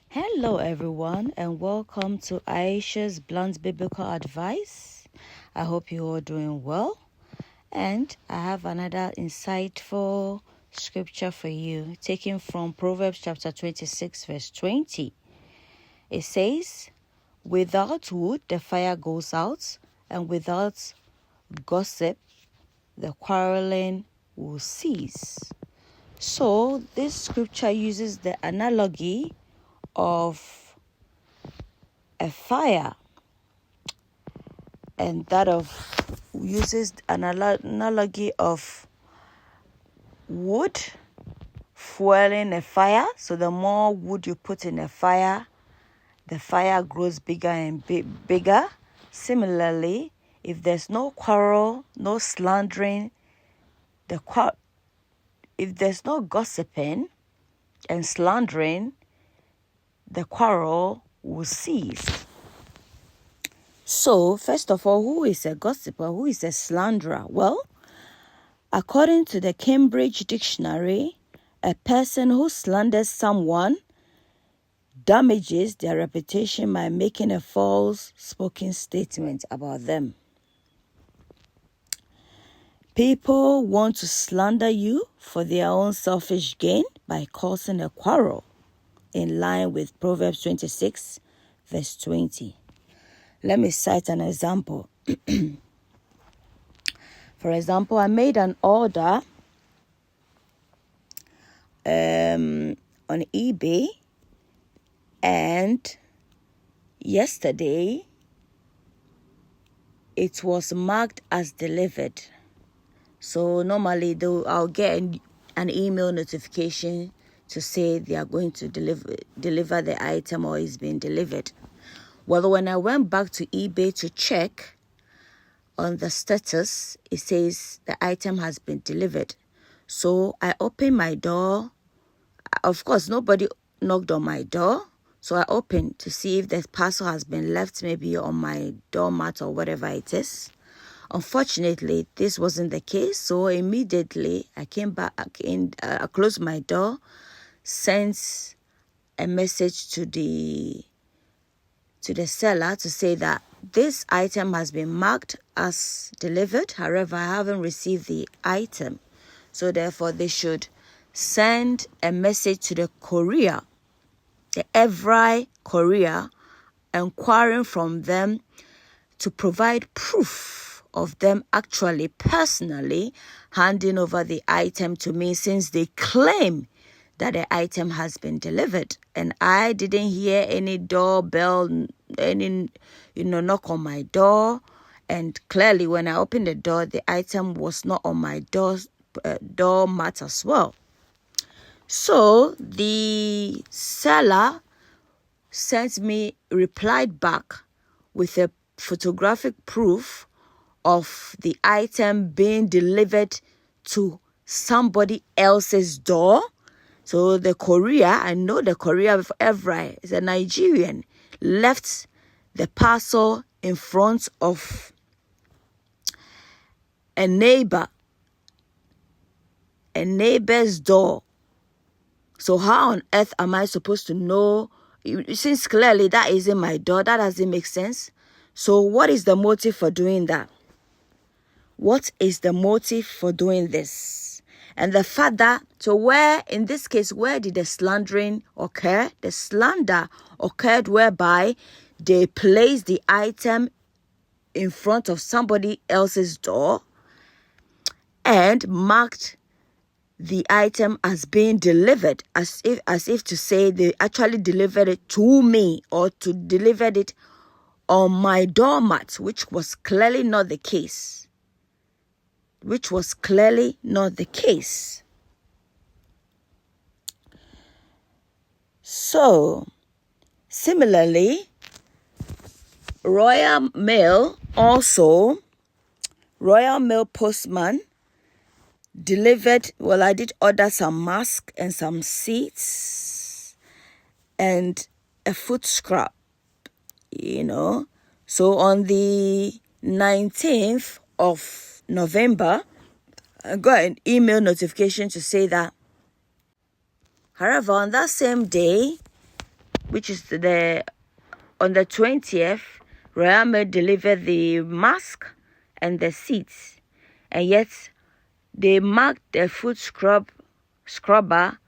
Hello, everyone, and welcome to Aisha's Blunt Biblical Advice. I hope you're all doing well. And I have another insightful scripture for you, taken from Proverbs chapter 26, verse 20. It says, "Without wood, the fire goes out, and without gossip, the quarreling will cease." So, this scripture uses the analogy of a fire, and that of uses an analogy of wood fueling a fire. So the more wood you put in a fire, the fire grows bigger and bigger. Similarly, if there's no quarrel, no slandering, if there's no gossiping and slandering, the quarrel will cease. So, first of all, who is a gossiper? Who is a slanderer? Well, according to the Cambridge Dictionary, a person who slanders someone damages their reputation by making a false spoken statement about them. People want to slander you for their own selfish gain by causing a quarrel, in line with Proverbs 26, verse 20. Let me cite an example. For example, I made an order on eBay, and yesterday it was marked as delivered. So normally I'll get an email notification to say they are going to deliver the item or it's been delivered. Well, when I went back to eBay to check on the status, it says the item has been delivered. So I opened my door. Of course, nobody knocked on my door. So I opened to see if the parcel has been left maybe on my doormat or whatever it is. Unfortunately, this wasn't the case. So immediately I came back, I closed my door, sent a message to the seller to say that this item has been marked as delivered. However, I haven't received the item. So therefore, they should send a message to the courier, the every courier, inquiring from them to provide proof of them actually personally handing over the item to me, since they claim that the item has been delivered. And I didn't hear any doorbell, any knock on my door. And clearly when I opened the door, the item was not on my doormat as well. So the seller replied back with a photographic proof of the item being delivered to somebody else's door. So the courier, I know the courier of Evra is a Nigerian, left the parcel in front of a neighbor's door. So how on earth am I supposed to know? Since clearly that isn't my door, that doesn't make sense. So what is the motive for doing that? What is the motive for doing this? And the fact that, so where, in this case, where did the slandering occur? The slander occurred whereby they placed the item in front of somebody else's door and marked the item as being delivered, as if to say they actually delivered it to me or to delivered it on my doormat, which was clearly not the case. So, similarly, Royal Mail postman delivered, I did order some masks and some seats and a foot scrub, So on the 19th of November, I got an email notification to say that. However, on that same day, which is on the 20th, Reame delivered the mask and the seeds, and yet they marked the food scrubber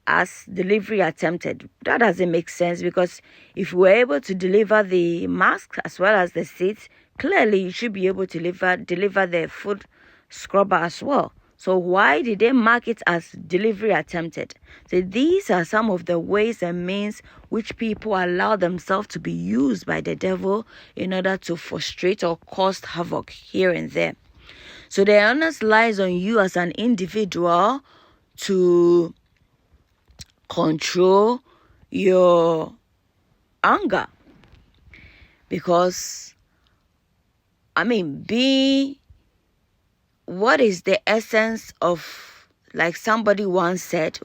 as delivery attempted. That doesn't make sense, because if we're able to deliver the mask as well as the seeds, clearly you should be able to deliver the food scrubber as well. So why did they mark it as delivery attempted? So these are some of the ways and means which people allow themselves to be used by the devil in order to frustrate or cause havoc here and there. So the onus lies on you as an individual to control your anger. Because, what is the essence of, like somebody once said,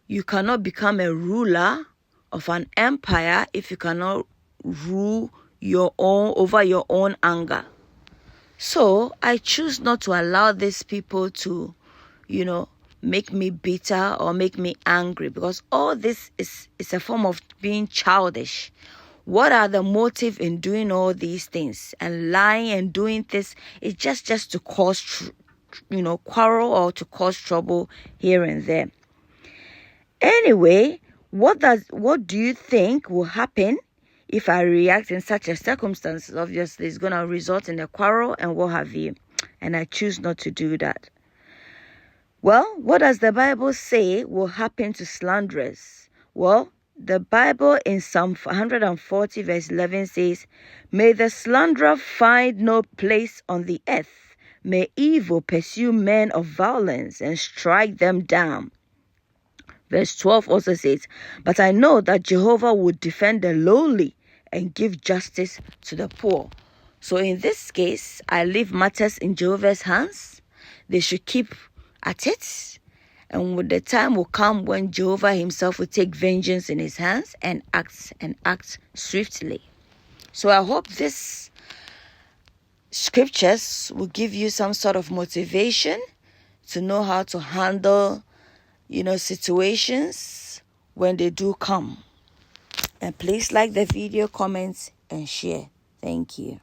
you cannot become a ruler of an empire if you cannot rule over your own anger. So I choose not to allow these people to, make me bitter or make me angry, because all this is a form of being childish. What are the motive in doing all these things and lying and doing this? It's just to cause, quarrel or to cause trouble here and there. Anyway, what do you think will happen if I react in such a circumstance? Obviously, it's going to result in a quarrel and what have you. And I choose not to do that. Well, what does the Bible say will happen to slanderers? Well, the Bible in Psalm 140 verse 11 says, "May the slanderer find no place on the earth. May evil pursue men of violence and strike them down." Verse 12 also says, "But I know that Jehovah would defend the lowly and give justice to the poor." So in this case, I leave matters in Jehovah's hands. They should keep at it. And the time will come when Jehovah himself will take vengeance in his hands and act swiftly. So I hope this scriptures will give you some sort of motivation to know how to handle, situations when they do come. And please like the video, comment, and share. Thank you.